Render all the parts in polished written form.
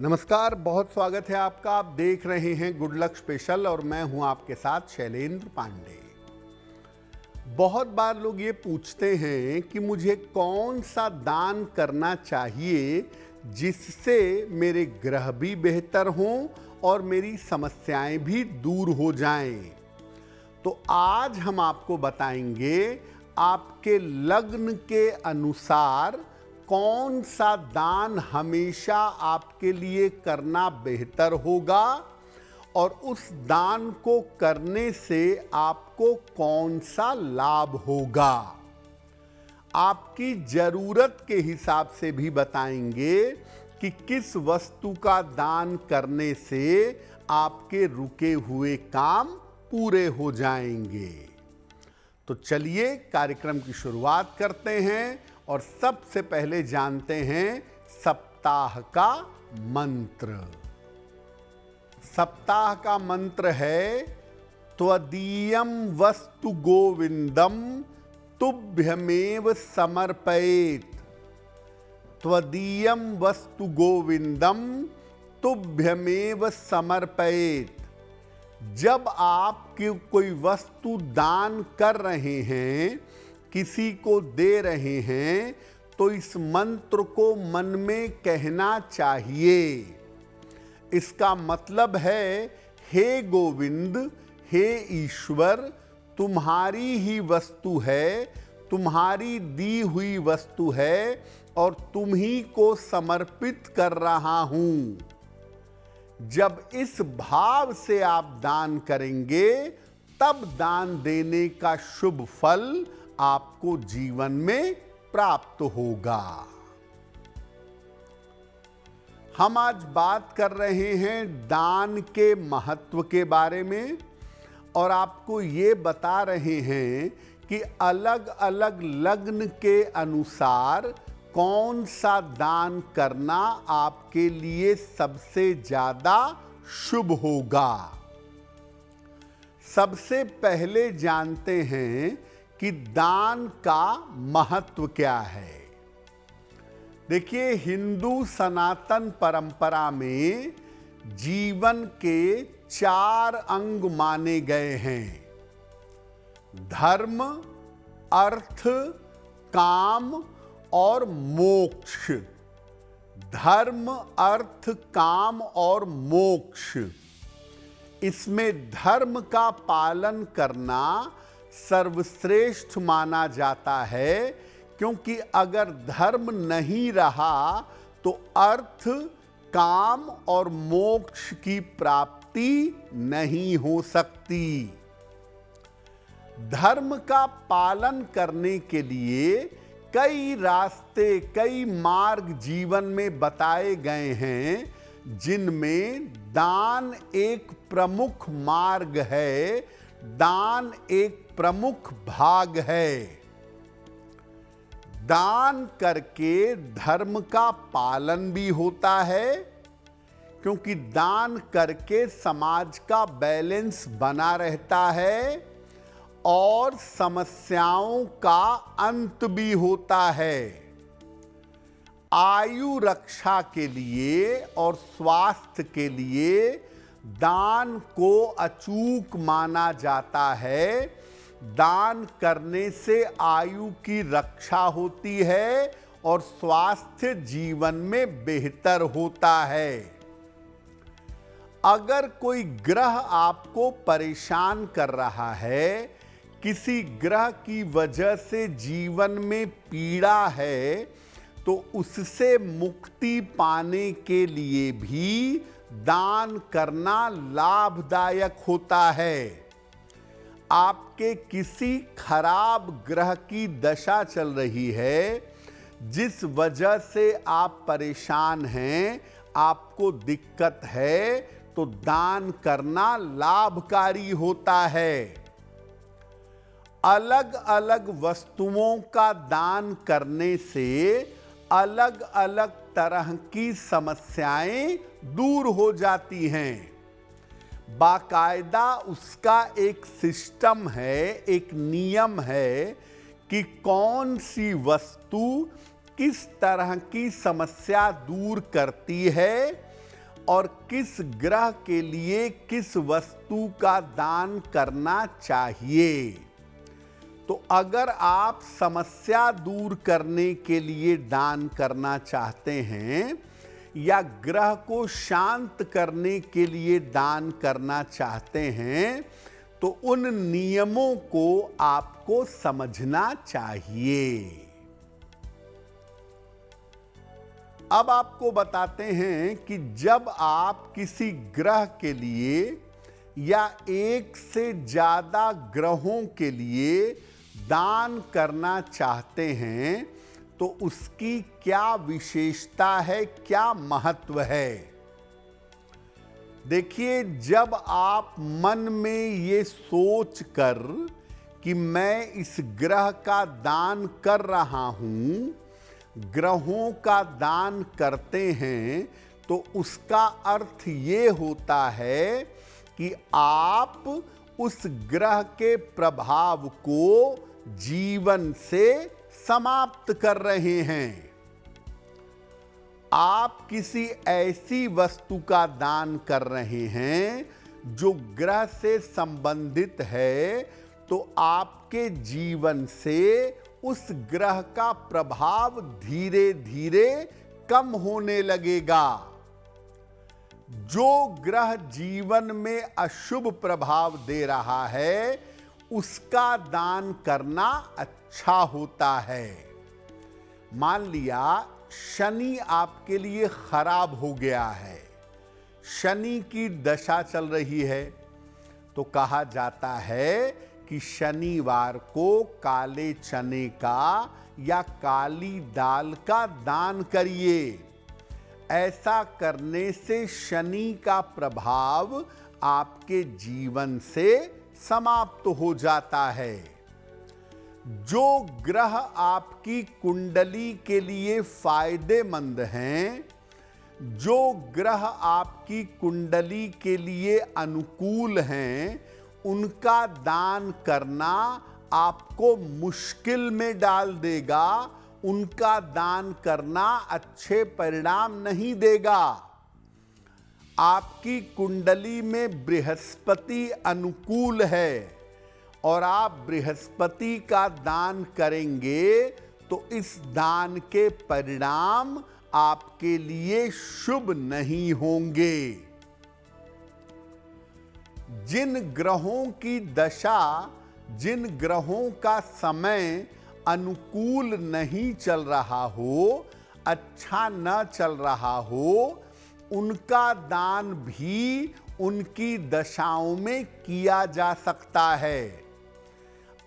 नमस्कार, बहुत स्वागत है आपका। आप देख रहे हैं गुड लक स्पेशल और मैं हूं आपके साथ शैलेंद्र पांडे। बहुत बार लोग ये पूछते हैं कि मुझे कौन सा दान करना चाहिए जिससे मेरे ग्रह भी बेहतर हों और मेरी समस्याएं भी दूर हो जाएं। तो आज हम आपको बताएंगे आपके लग्न के अनुसार कौन सा दान हमेशा आपके लिए करना बेहतर होगा और उस दान को करने से आपको कौन सा लाभ होगा। आपकी जरूरत के हिसाब से भी बताएंगे कि किस वस्तु का दान करने से आपके रुके हुए काम पूरे हो जाएंगे। तो चलिए कार्यक्रम की शुरुआत करते हैं और सबसे पहले जानते हैं सप्ताह का मंत्र। सप्ताह का मंत्र है त्वदीयं वस्तु गोविंदम तुभ्यमेव समर्पयेत्। त्वदीयं वस्तु गोविंदम तुभ्यमेव समर्पयेत्। जब आप कोई वस्तु दान कर रहे हैं, किसी को दे रहे हैं, तो इस मंत्र को मन में कहना चाहिए। इसका मतलब है, हे गोविंद, हे ईश्वर, तुम्हारी ही वस्तु है, तुम्हारी दी हुई वस्तु है और तुम ही को समर्पित कर रहा हूं। जब इस भाव से आप दान करेंगे तब दान देने का शुभ फल आपको जीवन में प्राप्त होगा। हम आज बात कर रहे हैं दान के महत्व के बारे में और आपको ये बता रहे हैं कि अलग अलग लग्न के अनुसार कौन सा दान करना आपके लिए सबसे ज्यादा शुभ होगा। सबसे पहले जानते हैं कि दान का महत्व क्या है। देखिए, हिंदू सनातन परंपरा में जीवन के 4 अंग माने गए हैं: धर्म, अर्थ, काम और मोक्ष। धर्म, अर्थ, काम और मोक्ष। इसमें धर्म का पालन करना सर्वश्रेष्ठ माना जाता है, क्योंकि अगर धर्म नहीं रहा तो अर्थ, काम और मोक्ष की प्राप्ति नहीं हो सकती। धर्म का पालन करने के लिए कई रास्ते, कई मार्ग जीवन में बताए गए हैं, जिनमें दान एक प्रमुख मार्ग है, दान एक प्रमुख भाग है। दान करके धर्म का पालन भी होता है, क्योंकि दान करके समाज का बैलेंस बना रहता है और समस्याओं का अंत भी होता है। आयु रक्षा के लिए और स्वास्थ्य के लिए दान को अचूक माना जाता है। दान करने से आयु की रक्षा होती है और स्वास्थ्य जीवन में बेहतर होता है। अगर कोई ग्रह आपको परेशान कर रहा है, किसी ग्रह की वजह से जीवन में पीड़ा है, तो उससे मुक्ति पाने के लिए भी दान करना लाभदायक होता है। आपके किसी खराब ग्रह की दशा चल रही है, जिस वजह से आप परेशान हैं, आपको दिक्कत है, तो दान करना लाभकारी होता है। अलग अलग वस्तुओं का दान करने से अलग अलग तरह की समस्याएं दूर हो जाती हैं। बाकायदा उसका एक सिस्टम है, एक नियम है कि कौन सी वस्तु किस तरह की समस्या दूर करती है और किस ग्रह के लिए किस वस्तु का दान करना चाहिए। तो अगर आप समस्या दूर करने के लिए दान करना चाहते हैं या ग्रह को शांत करने के लिए दान करना चाहते हैं तो उन नियमों को आपको समझना चाहिए। अब आपको बताते हैं कि जब आप किसी ग्रह के लिए या एक से ज्यादा ग्रहों के लिए दान करना चाहते हैं तो उसकी क्या विशेषता है, क्या महत्व है। देखिए, जब आप मन में ये सोच कर कि मैं इस ग्रह का दान कर रहा हूं, ग्रहों का दान करते हैं तो उसका अर्थ ये होता है कि आप उस ग्रह के प्रभाव को जीवन से समाप्त कर रहे हैं। आप किसी ऐसी वस्तु का दान कर रहे हैं जो ग्रह से संबंधित है, तो आपके जीवन से उस ग्रह का प्रभाव धीरे धीरे कम होने लगेगा। जो ग्रह जीवन में अशुभ प्रभाव दे रहा है उसका दान करना अच्छा होता है। मान लिया शनि आपके लिए खराब हो गया है, शनि की दशा चल रही है, तो कहा जाता है कि शनिवार को काले चने का या काली दाल का दान करिए। ऐसा करने से शनि का प्रभाव आपके जीवन से समाप्त हो जाता है। जो ग्रह आपकी कुंडली के लिए फायदेमंद हैं, जो ग्रह आपकी कुंडली के लिए अनुकूल हैं, उनका दान करना आपको मुश्किल में डाल देगा, उनका दान करना अच्छे परिणाम नहीं देगा। आपकी कुंडली में बृहस्पति अनुकूल है और आप बृहस्पति का दान करेंगे तो इस दान के परिणाम आपके लिए शुभ नहीं होंगे। जिन ग्रहों की दशा, जिन ग्रहों का समय अनुकूल नहीं चल रहा हो, अच्छा न चल रहा हो, उनका दान भी उनकी दशाओं में किया जा सकता है।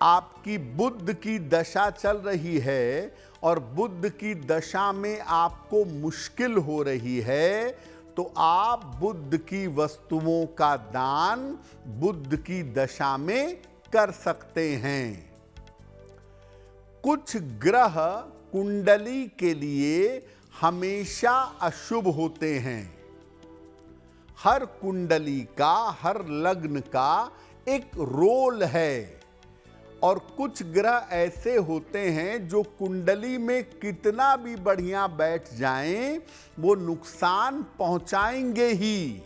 आपकी बुध की दशा चल रही है और बुध की दशा में आपको मुश्किल हो रही है, तो आप बुध की वस्तुओं का दान बुध की दशा में कर सकते हैं। कुछ ग्रह कुंडली के लिए हमेशा अशुभ होते हैं। हर कुंडली का, हर लग्न का एक रोल है और कुछ ग्रह ऐसे होते हैं जो कुंडली में कितना भी बढ़िया बैठ जाएं, वो नुकसान पहुंचाएंगे ही,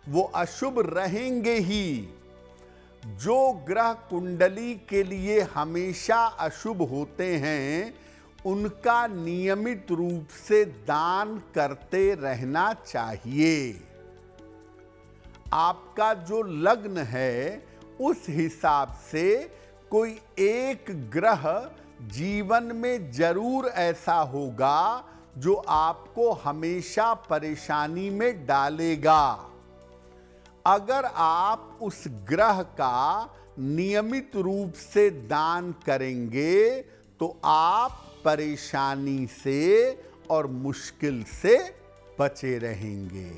वो अशुभ रहेंगे ही। जो ग्रह कुंडली के लिए हमेशा अशुभ होते हैं, उनका नियमित रूप से दान करते रहना चाहिए। आपका जो लग्न है उस हिसाब से कोई एक ग्रह जीवन में जरूर ऐसा होगा जो आपको हमेशा परेशानी में डालेगा। अगर आप उस ग्रह का नियमित रूप से दान करेंगे तो आप परेशानी से और मुश्किल से बचे रहेंगे।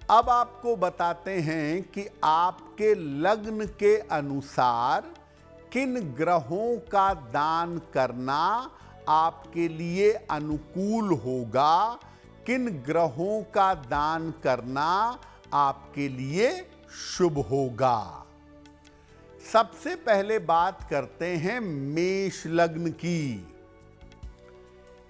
अब आपको बताते हैं कि आपके लग्न के अनुसार किन ग्रहों का दान करना आपके लिए अनुकूल होगा, किन ग्रहों का दान करना आपके लिए शुभ होगा। सबसे पहले बात करते हैं मेष लग्न की।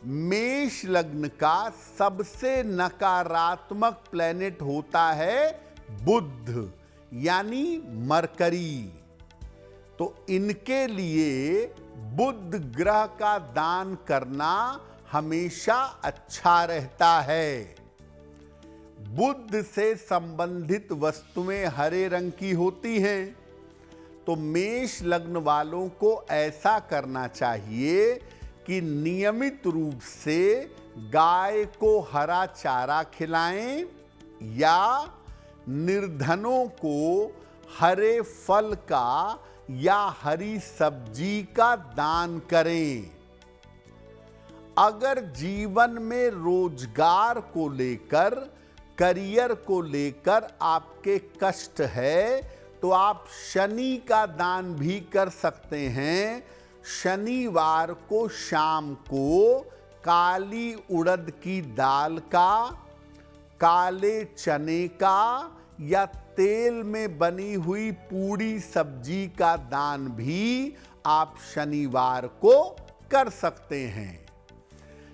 मेष लग्न का सबसे नकारात्मक प्लेनेट होता है बुध यानी मरकरी। तो इनके लिए बुध ग्रह का दान करना हमेशा अच्छा रहता है। बुध से संबंधित वस्तुएं हरे रंग की होती हैं, तो मेष लग्न वालों को ऐसा करना चाहिए कि नियमित रूप से गाय को हरा चारा खिलाएं या निर्धनों को हरे फल का या हरी सब्जी का दान करें। अगर जीवन में रोजगार को लेकर, करियर को लेकर आपके कष्ट है तो आप शनि का दान भी कर सकते हैं। शनिवार को शाम को काली उड़द की दाल का, काले चने का या तेल में बनी हुई पूरी सब्जी का दान भी आप शनिवार को कर सकते हैं।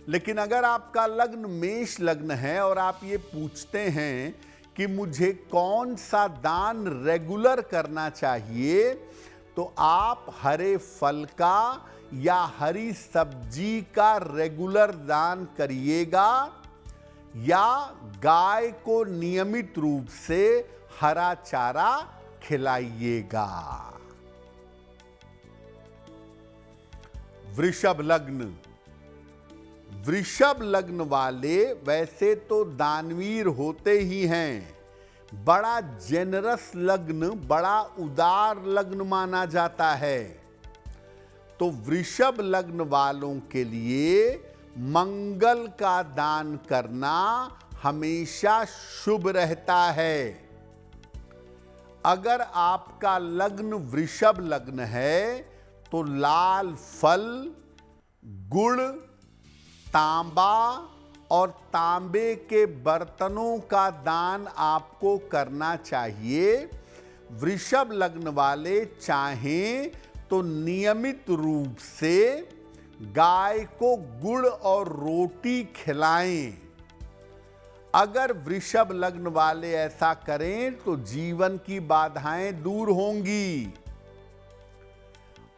लेकिन अगर आपका लग्न मेष लग्न है और आप ये पूछते हैं कि मुझे कौन सा दान रेगुलर करना चाहिए, तो आप हरे फल का या हरी सब्जी का रेगुलर दान करिएगा या गाय को नियमित रूप से हरा चारा खिलाइएगा। वृषभ लग्न। वृषभ लग्न वाले वैसे तो दानवीर होते ही हैं, बड़ा जेनरस लग्न, बड़ा उदार लग्न माना जाता है। तो वृषभ लग्न वालों के लिए मंगल का दान करना हमेशा शुभ रहता है। अगर आपका लग्न वृषभ लग्न है तो लाल फल, गुड़, तांबा और तांबे के बर्तनों का दान आपको करना चाहिए। वृषभ लग्न वाले चाहें तो नियमित रूप से गाय को गुड़ और रोटी खिलाएं। अगर वृषभ लग्न वाले ऐसा करें तो जीवन की बाधाएं दूर होंगी।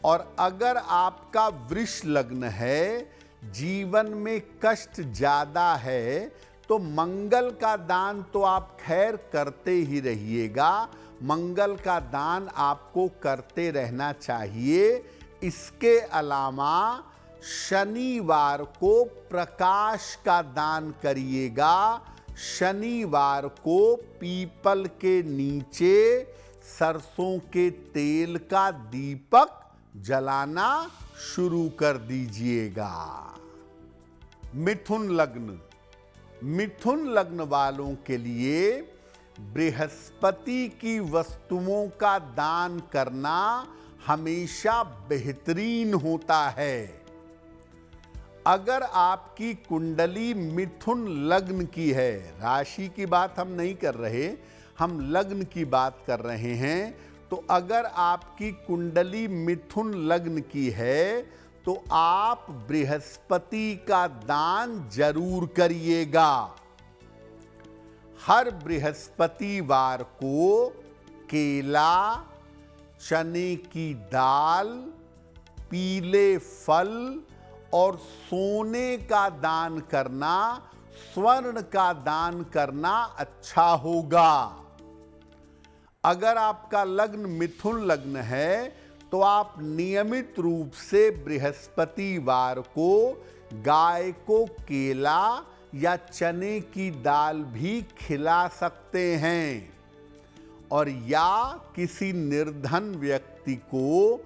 और अगर आपका वृष लग्न है, जीवन में कष्ट ज्यादा है, तो मंगल का दान तो आप खैर करते ही रहिएगा। मंगल का दान आपको करते रहना चाहिए। इसके अलावा शनिवार को प्रकाश का दान करिएगा। शनिवार को पीपल के नीचे सरसों के तेल का दीपक जलाना शुरू कर दीजिएगा। मिथुन लग्न। मिथुन लग्न वालों के लिए बृहस्पति की वस्तुओं का दान करना हमेशा बेहतरीन होता है। अगर आपकी कुंडली मिथुन लग्न की है, राशि की बात हम नहीं कर रहे, हम लग्न की बात कर रहे हैं, तो अगर आपकी कुंडली मिथुन लग्न की है तो आप बृहस्पति का दान जरूर करिएगा। हर बृहस्पतिवार को केला, चने की दाल, पीले फल और सोने का दान करना, स्वर्ण का दान करना अच्छा होगा। अगर आपका लग्न मिथुन लग्न है तो आप नियमित रूप से बृहस्पतिवार को गाय को केला या चने की दाल भी खिला सकते हैं। और या किसी निर्धन व्यक्ति को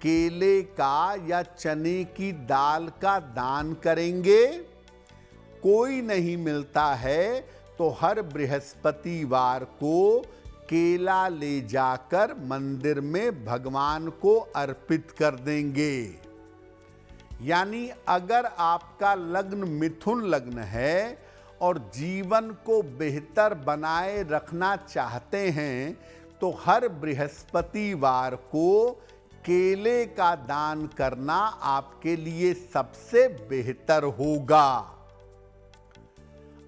केले का या चने की दाल का दान करेंगे। कोई नहीं मिलता है तो हर बृहस्पतिवार को केला ले जाकर मंदिर में भगवान को अर्पित कर देंगे। यानी अगर आपका लग्न मिथुन लग्न है और जीवन को बेहतर बनाए रखना चाहते हैं तो हर बृहस्पतिवार को केले का दान करना आपके लिए सबसे बेहतर होगा।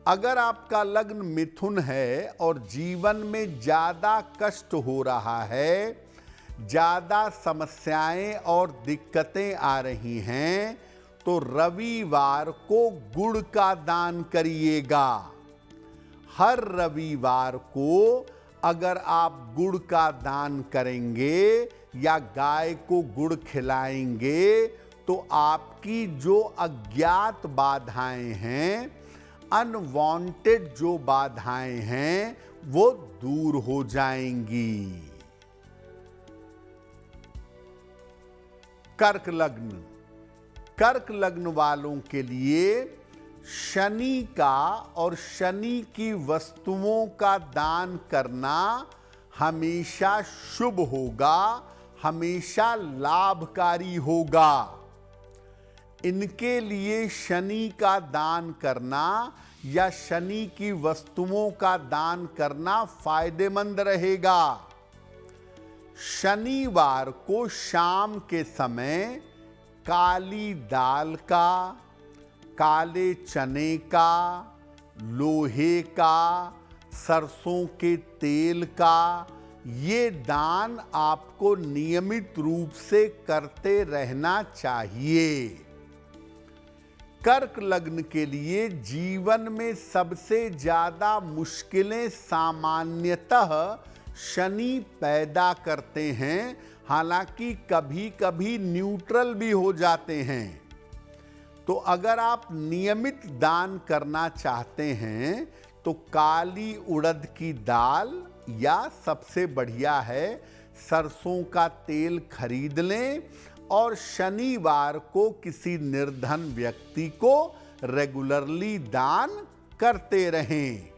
अगर आपका लग्न मिथुन है और जीवन में ज्यादा कष्ट हो रहा है, ज्यादा समस्याएं और दिक्कतें आ रही हैं, तो रविवार को गुड़ का दान करिएगा। हर रविवार को अगर आप गुड़ का दान करेंगे या गाय को गुड़ खिलाएंगे तो आपकी जो अज्ञात बाधाएं हैं, अनवांटेड जो बाधाएं हैं, वो दूर हो जाएंगी। कर्क लग्न। कर्क लग्न वालों के लिए शनि का और शनि की वस्तुओं का दान करना हमेशा शुभ होगा, हमेशा लाभकारी होगा। इनके लिए शनि का दान करना या शनि की वस्तुओं का दान करना फायदेमंद रहेगा। शनिवार को शाम के समय काली दाल का, काले चने का, लोहे का, सरसों के तेल का, ये दान आपको नियमित रूप से करते रहना चाहिए। कर्क लग्न के लिए जीवन में सबसे ज्यादा मुश्किलें सामान्यतः शनि पैदा करते हैं, हालांकि कभी कभी न्यूट्रल भी हो जाते हैं। तो अगर आप नियमित दान करना चाहते हैं तो काली उड़द की दाल या सबसे बढ़िया है सरसों का तेल खरीद लें और शनिवार को किसी निर्धन व्यक्ति को रेगुलरली दान करते रहें।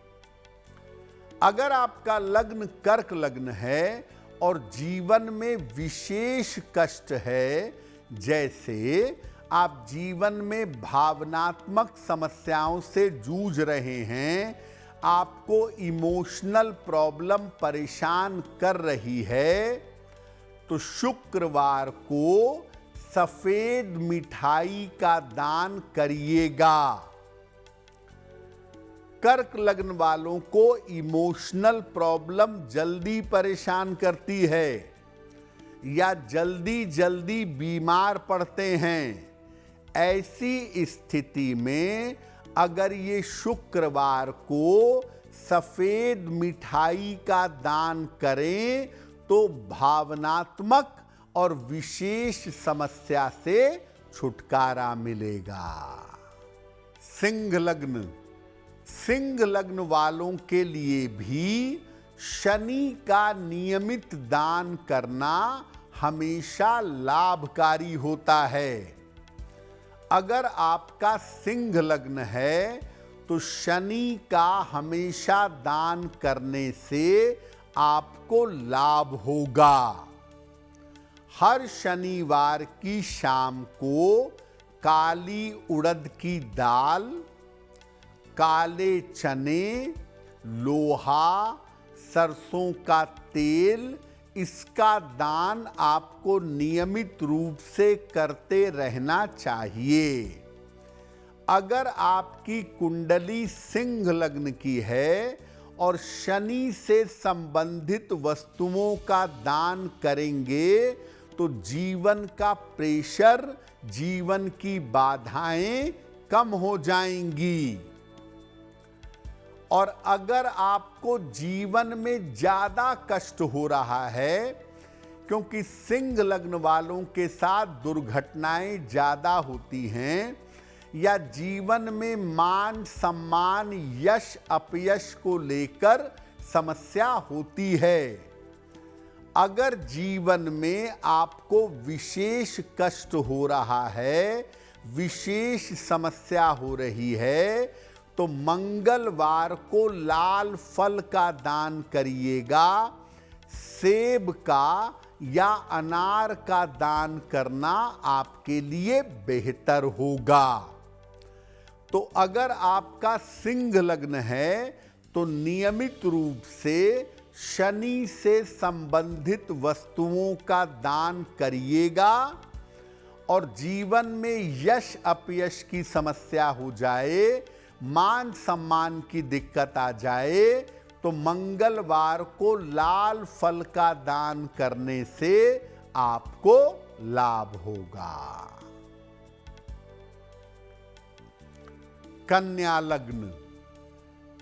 अगर आपका लग्न कर्क लग्न है और जीवन में विशेष कष्ट है, जैसे आप जीवन में भावनात्मक समस्याओं से जूझ रहे हैं, आपको इमोशनल प्रॉब्लम परेशान कर रही है, तो शुक्रवार को सफेद मिठाई का दान करिएगा। कर्क लग्न वालों को इमोशनल प्रॉब्लम जल्दी परेशान करती है या जल्दी जल्दी बीमार पड़ते हैं। ऐसी स्थिति में अगर ये शुक्रवार को सफेद मिठाई का दान करें तो भावनात्मक और विशेष समस्या से छुटकारा मिलेगा। सिंह लग्न। सिंह लग्न वालों के लिए भी शनि का नियमित दान करना हमेशा लाभकारी होता है। अगर आपका सिंह लग्न है तो शनि का हमेशा दान करने से आपको लाभ होगा। हर शनिवार की शाम को काली उड़द की दाल, काले चने, लोहा, सरसों का तेल, इसका दान आपको नियमित रूप से करते रहना चाहिए। अगर आपकी कुंडली सिंह लग्न की है और शनि से संबंधित वस्तुओं का दान करेंगे तो जीवन का प्रेशर, जीवन की बाधाएं कम हो जाएंगी। और अगर आपको जीवन में ज्यादा कष्ट हो रहा है, क्योंकि सिंह लग्न वालों के साथ दुर्घटनाएं ज्यादा होती हैं या जीवन में मान सम्मान, यश अपयश को लेकर समस्या होती है, अगर जीवन में आपको विशेष कष्ट हो रहा है, विशेष समस्या हो रही है, तो मंगलवार को लाल फल का दान करिएगा। सेब का या अनार का दान करना आपके लिए बेहतर होगा। तो अगर आपका सिंह लग्न है तो नियमित रूप से शनि से संबंधित वस्तुओं का दान करिएगा और जीवन में यश अपयश की समस्या हो जाए, मान सम्मान की दिक्कत आ जाए, तो मंगलवार को लाल फल का दान करने से आपको लाभ होगा। कन्या लग्न।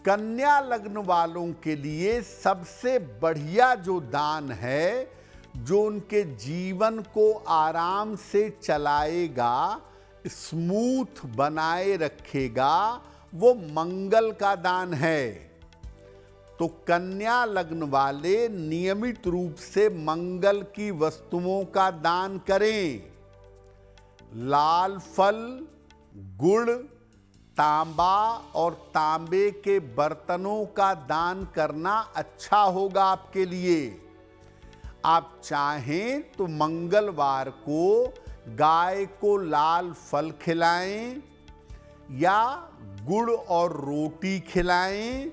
कन्या लग्न वालों के लिए सबसे बढ़िया जो दान है, जो उनके जीवन को आराम से चलाएगा, स्मूथ बनाए रखेगा, वो मंगल का दान है। तो कन्या लग्न वाले नियमित रूप से मंगल की वस्तुओं का दान करें। लाल फल, गुड़, तांबा और तांबे के बर्तनों का दान करना अच्छा होगा आपके लिए। आप चाहें तो मंगलवार को गाय को लाल फल खिलाएं या गुड़ और रोटी खिलाएं।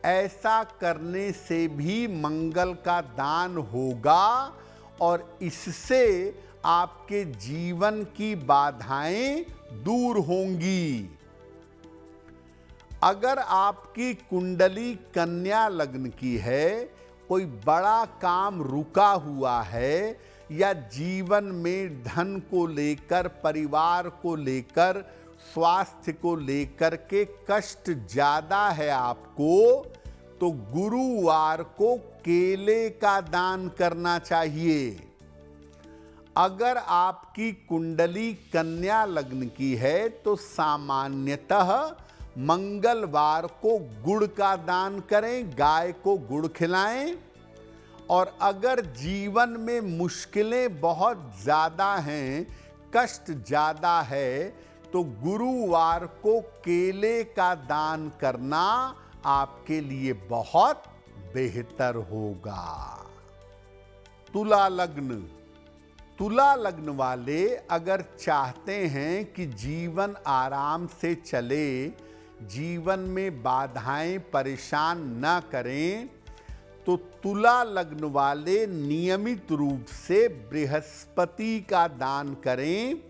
ऐसा करने से भी मंगल का दान होगा और इससे आपके जीवन की बाधाएं दूर होंगी। अगर आपकी कुंडली कन्या लग्न की है, कोई बड़ा काम रुका हुआ है या जीवन में धन को लेकर, परिवार को लेकर, स्वास्थ्य को लेकर के कष्ट ज्यादा है आपको, तो गुरुवार को केले का दान करना चाहिए। अगर आपकी कुंडली कन्या लग्न की है तो सामान्यतः मंगलवार को गुड़ का दान करें, गाय को गुड़ खिलाएं। और अगर जीवन में मुश्किलें बहुत ज्यादा हैं, कष्ट ज्यादा है, तो गुरुवार को केले का दान करना आपके लिए बहुत बेहतर होगा। तुला लग्न। तुला लग्न वाले अगर चाहते हैं कि जीवन आराम से चले, जीवन में बाधाएं परेशान न करें, तो तुला लग्न वाले नियमित रूप से बृहस्पति का दान करें,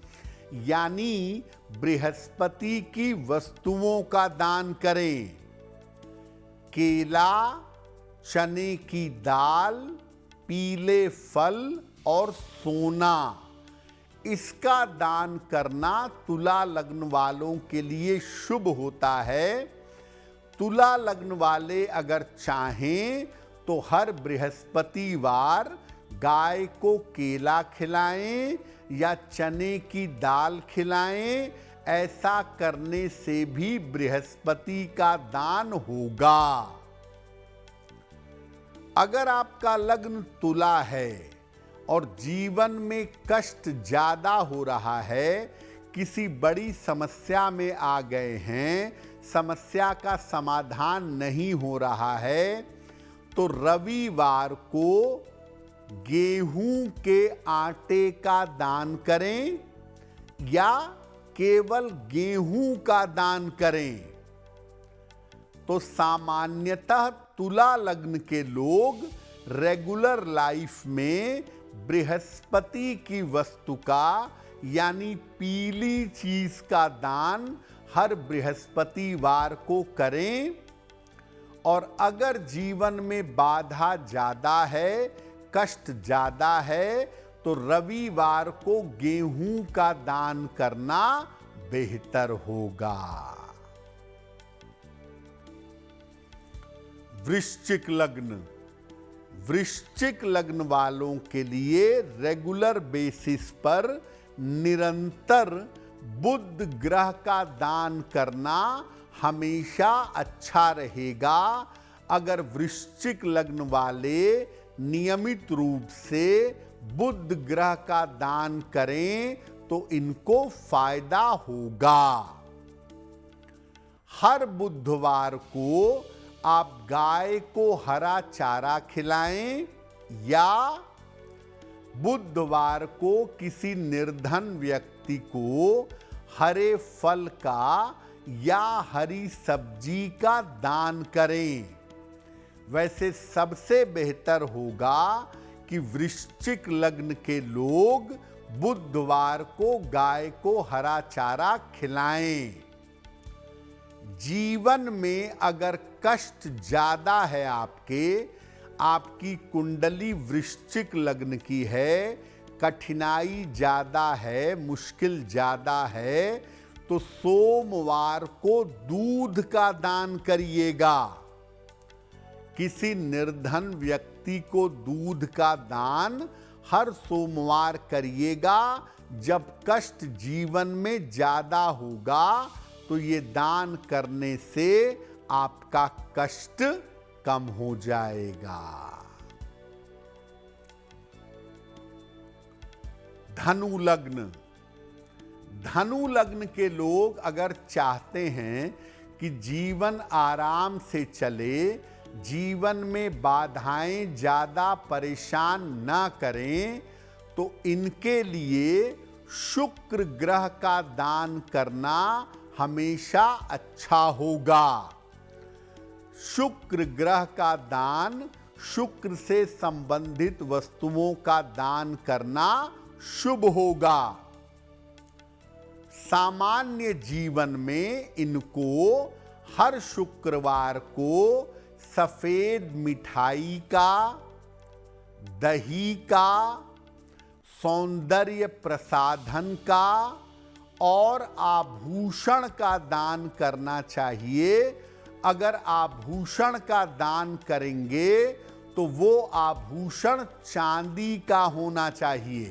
यानी बृहस्पति की वस्तुओं का दान करें। केला, चने की दाल, पीले फल और सोना, इसका दान करना तुला लग्न वालों के लिए शुभ होता है। तुला लग्न वाले अगर चाहें तो हर बृहस्पतिवार गाय को केला खिलाएं या चने की दाल खिलाएं। ऐसा करने से भी बृहस्पति का दान होगा। अगर आपका लग्न तुला है और जीवन में कष्ट ज्यादा हो रहा है, किसी बड़ी समस्या में आ गए हैं, समस्या का समाधान नहीं हो रहा है, तो रविवार को गेहूं के आटे का दान करें या केवल गेहूं का दान करें। तो सामान्यतः तुला लग्न के लोग रेगुलर लाइफ में बृहस्पति की वस्तु का, यानी पीली चीज का दान हर बृहस्पतिवार को करें। और अगर जीवन में बाधा ज्यादा है, कष्ट ज्यादा है, तो रविवार को गेहूं का दान करना बेहतर होगा। वृश्चिक लग्न। वृश्चिक लग्न वालों के लिए रेगुलर बेसिस पर निरंतर बुध ग्रह का दान करना हमेशा अच्छा रहेगा। अगर वृश्चिक लग्न वाले नियमित रूप से बुध ग्रह का दान करें तो इनको फायदा होगा। हर बुधवार को आप गाय को हरा चारा खिलाएं या बुधवार को किसी निर्धन व्यक्ति को हरे फल का या हरी सब्जी का दान करें। वैसे सबसे बेहतर होगा कि वृश्चिक लग्न के लोग बुधवार को गाय को हरा चारा खिलाएं। जीवन में अगर कष्ट ज्यादा है आपकी कुंडली वृश्चिक लग्न की है, कठिनाई ज्यादा है, मुश्किल ज्यादा है, तो सोमवार को दूध का दान करिएगा। किसी निर्धन व्यक्ति को दूध का दान हर सोमवार करिएगा। जब कष्ट जीवन में ज्यादा होगा तो ये दान करने से आपका कष्ट कम हो जाएगा। धनु लग्न। धनु लग्न के लोग अगर चाहते हैं कि जीवन आराम से चले, जीवन में बाधाएं ज्यादा परेशान ना करें, तो इनके लिए शुक्र ग्रह का दान करना हमेशा अच्छा होगा। शुक्र ग्रह का दान, शुक्र से संबंधित वस्तुओं का दान करना शुभ होगा। सामान्य जीवन में इनको हर शुक्रवार को सफेद मिठाई का, दही का, सौंदर्य प्रसाधन का और आभूषण का दान करना चाहिए। अगर आभूषण का दान करेंगे तो वो आभूषण चांदी का होना चाहिए।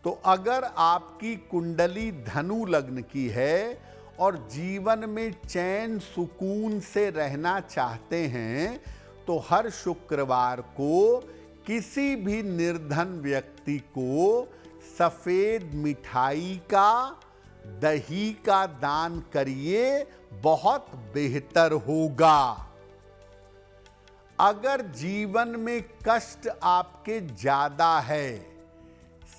तो अगर आपकी कुंडली धनु लग्न की है और जीवन में चैन सुकून से रहना चाहते हैं, तो हर शुक्रवार को किसी भी निर्धन व्यक्ति को सफेद मिठाई का, दही का दान करिए, बहुत बेहतर होगा। अगर जीवन में कष्ट आपके ज्यादा है,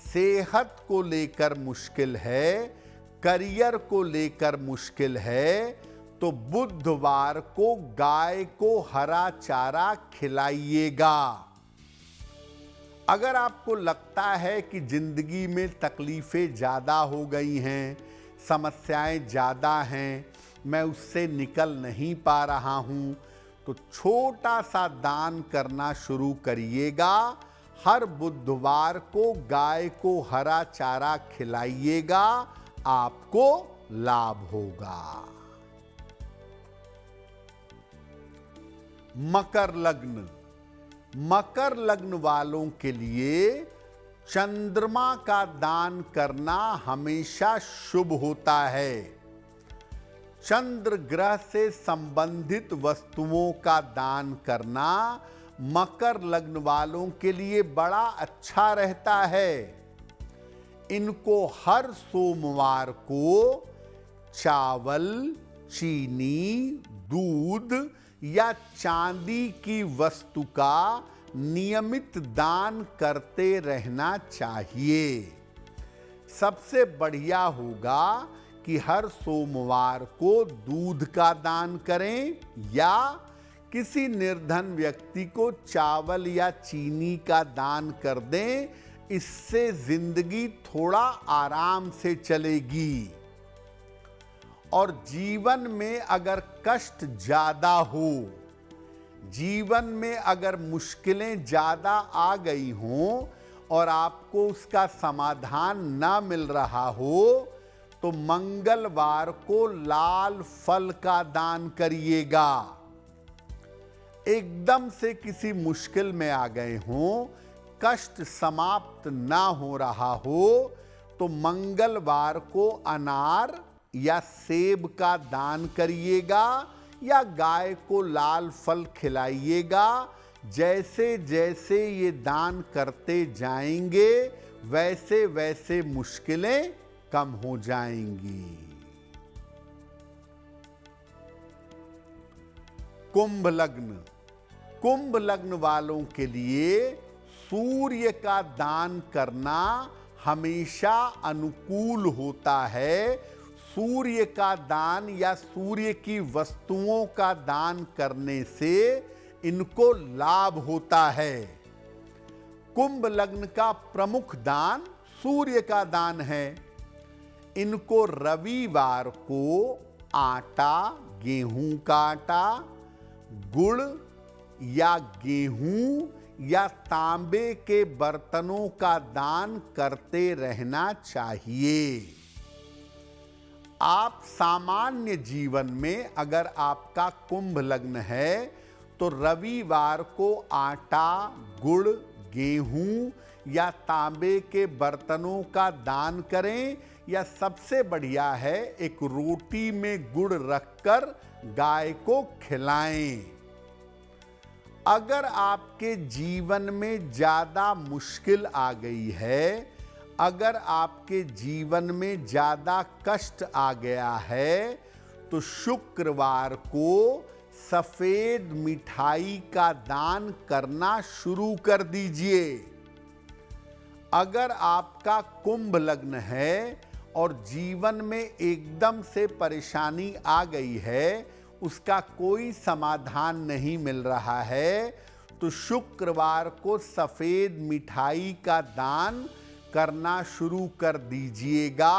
सेहत को लेकर मुश्किल है, करियर को लेकर मुश्किल है, तो बुधवार को गाय को हरा चारा खिलाइएगा। अगर आपको लगता है कि जिंदगी में तकलीफें ज्यादा हो गई हैं, समस्याएं ज्यादा हैं, मैं उससे निकल नहीं पा रहा हूं, तो छोटा सा दान करना शुरू करिएगा। हर बुधवार को गाय को हरा चारा खिलाइएगा, आपको लाभ होगा। मकर लग्न। मकर लग्न वालों के लिए चंद्रमा का दान करना हमेशा शुभ होता है। चंद्र ग्रह से संबंधित वस्तुओं का दान करना मकर लग्न वालों के लिए बड़ा अच्छा रहता है। इनको हर सोमवार को चावल, चीनी, दूध या चांदी की वस्तु का नियमित दान करते रहना चाहिए। सबसे बढ़िया होगा कि हर सोमवार को दूध का दान करें या किसी निर्धन व्यक्ति को चावल या चीनी का दान कर दें। इससे जिंदगी थोड़ा आराम से चलेगी। और जीवन में अगर कष्ट ज्यादा हो, जीवन में अगर मुश्किलें ज्यादा आ गई हों और आपको उसका समाधान ना मिल रहा हो, तो मंगलवार को लाल फल का दान करिएगा। एकदम से किसी मुश्किल में आ गए हों, कष्ट समाप्त ना हो रहा हो, तो मंगलवार को अनार या सेब का दान करिएगा या गाय को लाल फल खिलाइएगा। जैसे जैसे ये दान करते जाएंगे, वैसे वैसे मुश्किलें कम हो जाएंगी। कुंभ लग्न। कुंभ लग्न वालों के लिए सूर्य का दान करना हमेशा अनुकूल होता है। सूर्य का दान या सूर्य की वस्तुओं का दान करने से इनको लाभ होता है। कुंभ लग्न का प्रमुख दान सूर्य का दान है। इनको रविवार को आटा, गेहूं का आटा, गुड़ या गेहूं या तांबे के बर्तनों का दान करते रहना चाहिए। आप सामान्य जीवन में अगर आपका कुंभ लग्न है तो रविवार को आटा, गुड़, गेहूं या तांबे के बर्तनों का दान करें, या सबसे बढ़िया है एक रोटी में गुड़ रखकर गाय को खिलाएं। अगर आपके जीवन में ज्यादा मुश्किल आ गई है, अगर आपके जीवन में ज्यादा कष्ट आ गया है, तो शुक्रवार को सफेद मिठाई का दान करना शुरू कर दीजिए। अगर आपका कुंभ लग्न है और जीवन में एकदम से परेशानी आ गई है, उसका कोई समाधान नहीं मिल रहा है, तो शुक्रवार को सफेद मिठाई का दान करना शुरू कर दीजिएगा,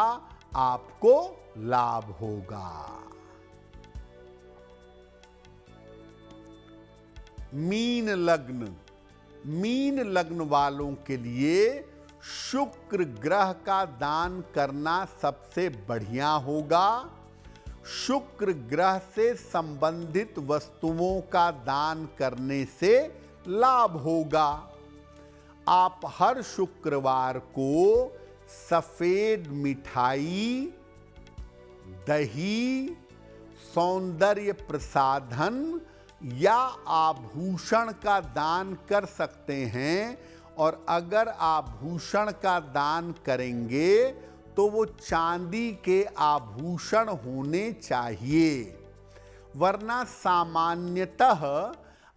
आपको लाभ होगा। मीन लग्न, मीन लग्न वालों के लिए शुक्र ग्रह का दान करना सबसे बढ़िया होगा। शुक्र ग्रह से संबंधित वस्तुओं का दान करने से लाभ होगा। आप हर शुक्रवार को सफेद मिठाई, दही, सौंदर्य प्रसाधन या आभूषण का दान कर सकते हैं, और अगर आभूषण का दान करेंगे तो वो चांदी के आभूषण होने चाहिए, वरना सामान्यतः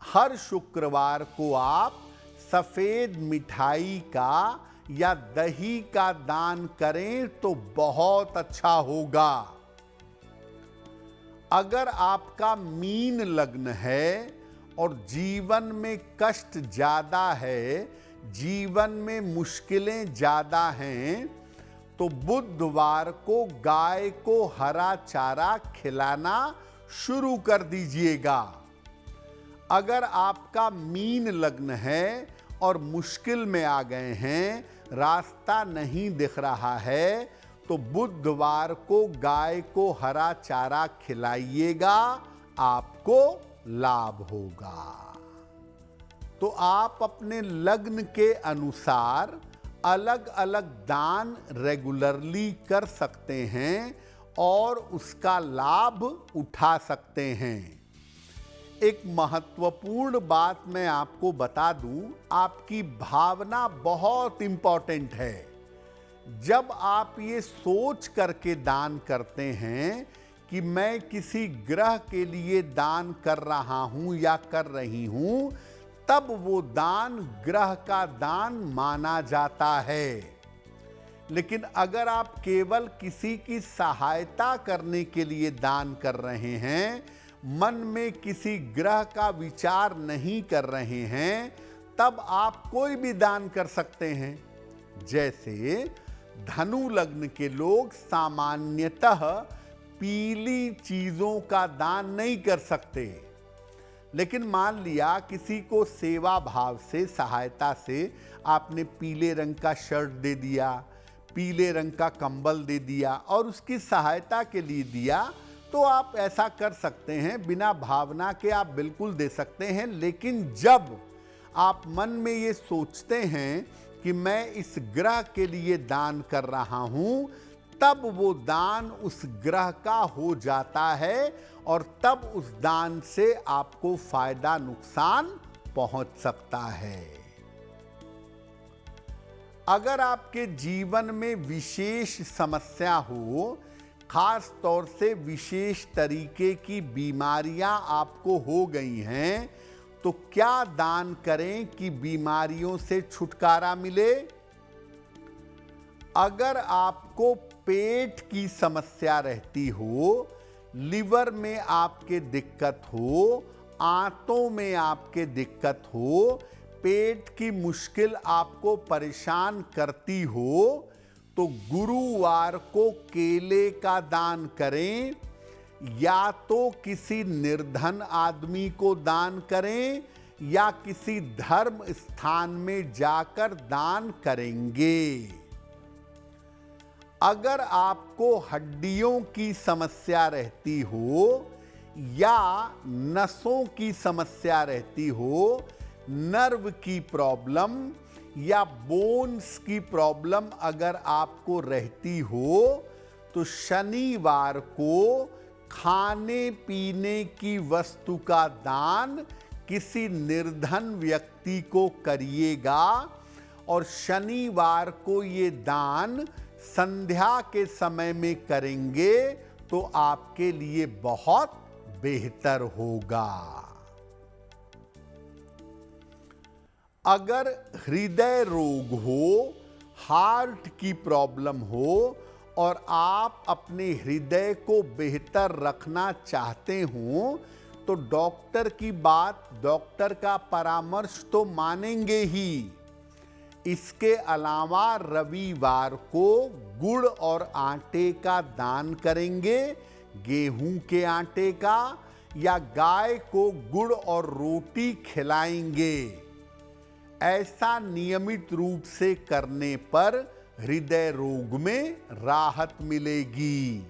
हर शुक्रवार को आप सफेद मिठाई का या दही का दान करें तो बहुत अच्छा होगा। अगर आपका मीन लग्न है और जीवन में कष्ट ज्यादा है, जीवन में मुश्किलें ज्यादा हैं, तो बुधवार को गाय को हरा चारा खिलाना शुरू कर दीजिएगा। अगर आपका मीन लग्न है और मुश्किल में आ गए हैं, रास्ता नहीं दिख रहा है, तो बुधवार को गाय को हरा चारा खिलाइएगा, आपको लाभ होगा। तो आप अपने लग्न के अनुसार अलग अलग दान रेगुलरली कर सकते हैं और उसका लाभ उठा सकते हैं। एक महत्वपूर्ण बात मैं आपको बता दूं, आपकी भावना बहुत इंपॉर्टेंट है। जब आप ये सोच करके दान करते हैं कि मैं किसी ग्रह के लिए दान कर रहा हूं या कर रही हूं, तब वो दान ग्रह का दान माना जाता है। लेकिन अगर आप केवल किसी की सहायता करने के लिए दान कर रहे हैं, मन में किसी ग्रह का विचार नहीं कर रहे हैं, तब आप कोई भी दान कर सकते हैं। जैसे धनु लग्न के लोग सामान्यतः पीली चीजों का दान नहीं कर सकते, लेकिन मान लिया किसी को सेवा भाव से, सहायता से आपने पीले रंग का शर्ट दे दिया, पीले रंग का कंबल दे दिया और उसकी सहायता के लिए दिया, तो आप ऐसा कर सकते हैं। बिना भावना के आप बिल्कुल दे सकते हैं। लेकिन जब आप मन में ये सोचते हैं कि मैं इस ग्रह के लिए दान कर रहा हूं, तब वो दान उस ग्रह का हो जाता है और तब उस दान से आपको फायदा नुकसान पहुंच सकता है। अगर आपके जीवन में विशेष समस्या हो, खास तौर से विशेष तरीके की बीमारियां आपको हो गई हैं, तो क्या दान करें कि बीमारियों से छुटकारा मिले? अगर आपको पेट की समस्या रहती हो, लिवर में आपके दिक्कत हो, आंतों में आपके दिक्कत हो, पेट की मुश्किल आपको परेशान करती हो, तो गुरुवार को केले का दान करें, या तो किसी निर्धन आदमी को दान करें या किसी धर्म स्थान में जाकर दान करेंगे। अगर आपको हड्डियों की समस्या रहती हो या नसों की समस्या रहती हो, नर्व की प्रॉब्लम या बोन्स की प्रॉब्लम अगर आपको रहती हो, तो शनिवार को खाने पीने की वस्तु का दान किसी निर्धन व्यक्ति को करिएगा, और शनिवार को ये दान संध्या के समय में करेंगे तो आपके लिए बहुत बेहतर होगा। अगर हृदय रोग हो, हार्ट की प्रॉब्लम हो और आप अपने हृदय को बेहतर रखना चाहते हो, तो डॉक्टर की बात, डॉक्टर का परामर्श तो मानेंगे ही। इसके अलावा रविवार को गुड़ और आटे का दान करेंगे, गेहूं के आटे का, या गाय को गुड़ और रोटी खिलाएंगे। ऐसा नियमित रूप से करने पर हृदय रोग में राहत मिलेगी।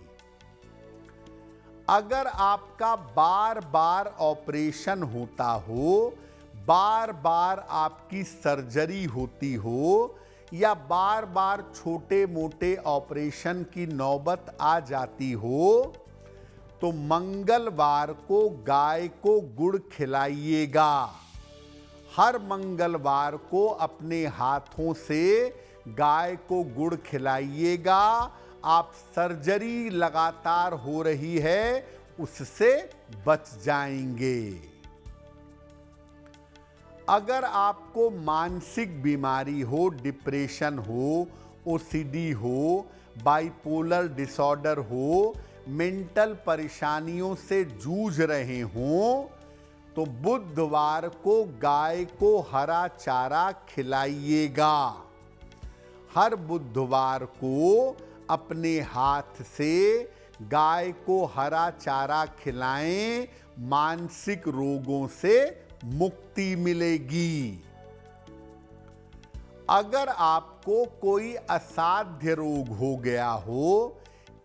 अगर आपका बार बार ऑपरेशन होता हो, बार बार आपकी सर्जरी होती हो, या बार बार छोटे मोटे ऑपरेशन की नौबत आ जाती हो, तो मंगलवार को गाय को गुड़ खिलाइएगा। हर मंगलवार को अपने हाथों से गाय को गुड़ खिलाइएगा। आप सर्जरी लगातार हो रही है उससे बच जाएंगे। अगर आपको मानसिक बीमारी हो, डिप्रेशन हो, ओसीडी हो, बाइपोलर डिसऑर्डर हो, मेंटल परेशानियों से जूझ रहे हों, तो बुधवार को गाय को हरा चारा खिलाइएगा। हर बुधवार को अपने हाथ से गाय को हरा चारा खिलाएं, मानसिक रोगों से मुक्ति मिलेगी। अगर आपको कोई असाध्य रोग हो गया हो,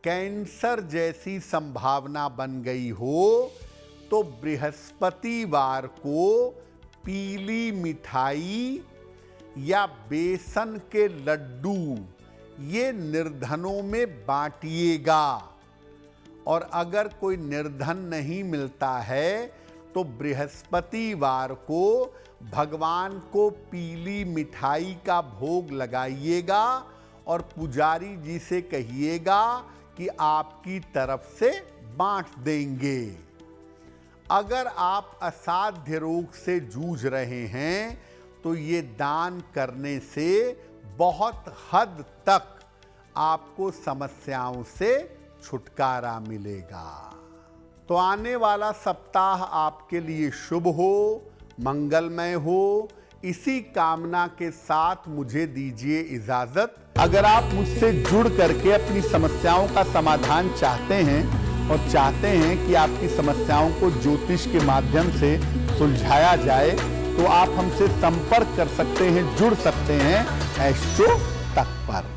कैंसर जैसी संभावना बन गई हो, तो बृहस्पतिवार को पीली मिठाई या बेसन के लड्डू ये निर्धनों में बांटिएगा। और अगर कोई निर्धन नहीं मिलता है तो बृहस्पतिवार को भगवान को पीली मिठाई का भोग लगाइएगा और पुजारी जी से कहिएगा कि आपकी तरफ से बांट देंगे। अगर आप असाध्य रोग से जूझ रहे हैं तो ये दान करने से बहुत हद तक आपको समस्याओं से छुटकारा मिलेगा। तो आने वाला सप्ताह आपके लिए शुभ हो, मंगलमय हो, इसी कामना के साथ मुझे दीजिए इजाजत। अगर आप मुझसे जुड़ करके अपनी समस्याओं का समाधान चाहते हैं और चाहते हैं कि आपकी समस्याओं को ज्योतिष के माध्यम से सुलझाया जाए, तो आप हमसे संपर्क कर सकते हैं, जुड़ सकते हैं एस्ट्रो तक पर।